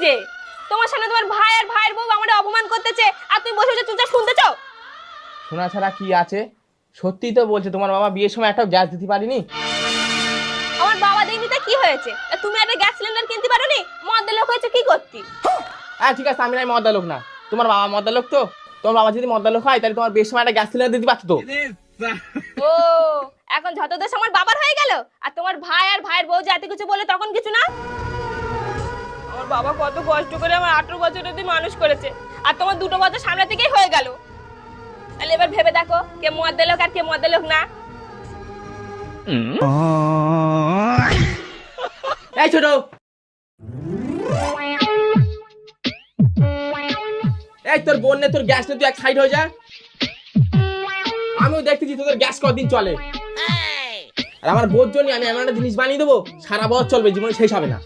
যে তোমার সামনে তোমার ভাই আর ভাইয়ের বউ আমাদের অপমান করতেছে আর তুমি বসে বসে চুপচাপ শুনতেছো? শোনা ছাড়া কি আছে? সত্যি তো বলছে, তোমার বাবা বিয়ের সময় একটা গ্যাস দিতে পারিনি। আমার বাবা দিনই তো কি হয়েছে, তা তুমি একটা গ্যাস সিলিন্ডার কিনতে পারোনি? মদের লোক হয়েছে কি করতি? হ্যাঁ ঠিক আছে, আমি নাই মদ্দা লোক না, তোমার বাবা মদ্দা লোক। তো তোমার বাবা যদি মদ্দা লোক হয় তাহলে তোমার বিয়ের সময় একটা গ্যাস সিলিন্ডার দিতে পারতো তো। ও, এখন যত দোষ আমার বাবার হয়ে গেল, আর তোমার ভাই আর ভাইয়ের বউ জাতি কিছু বলে তখন কিছু না? আমার বাবা কত কষ্ট করে আমার 18 বছর অবধি মানুষ করেছে, আর তোমার 2 বছর সামনে থেকেই হয়ে গেল। তাহলে এবার ভেবে দেখো কে মদের লোক আর কে মদের লোক না। এই ছোট, এই তোর বোন নে, তোর গ্যাস নে, তুই এক সাইড হয়ে যা। আমিও দেখতেছি তোদের গ্যাস কতদিন চলে। আর আমার বোর জন্য আমি এমন একটা জিনিস বানিয়ে দেবো, সারা বছর চলবে, জীবনে শেষ হবে না।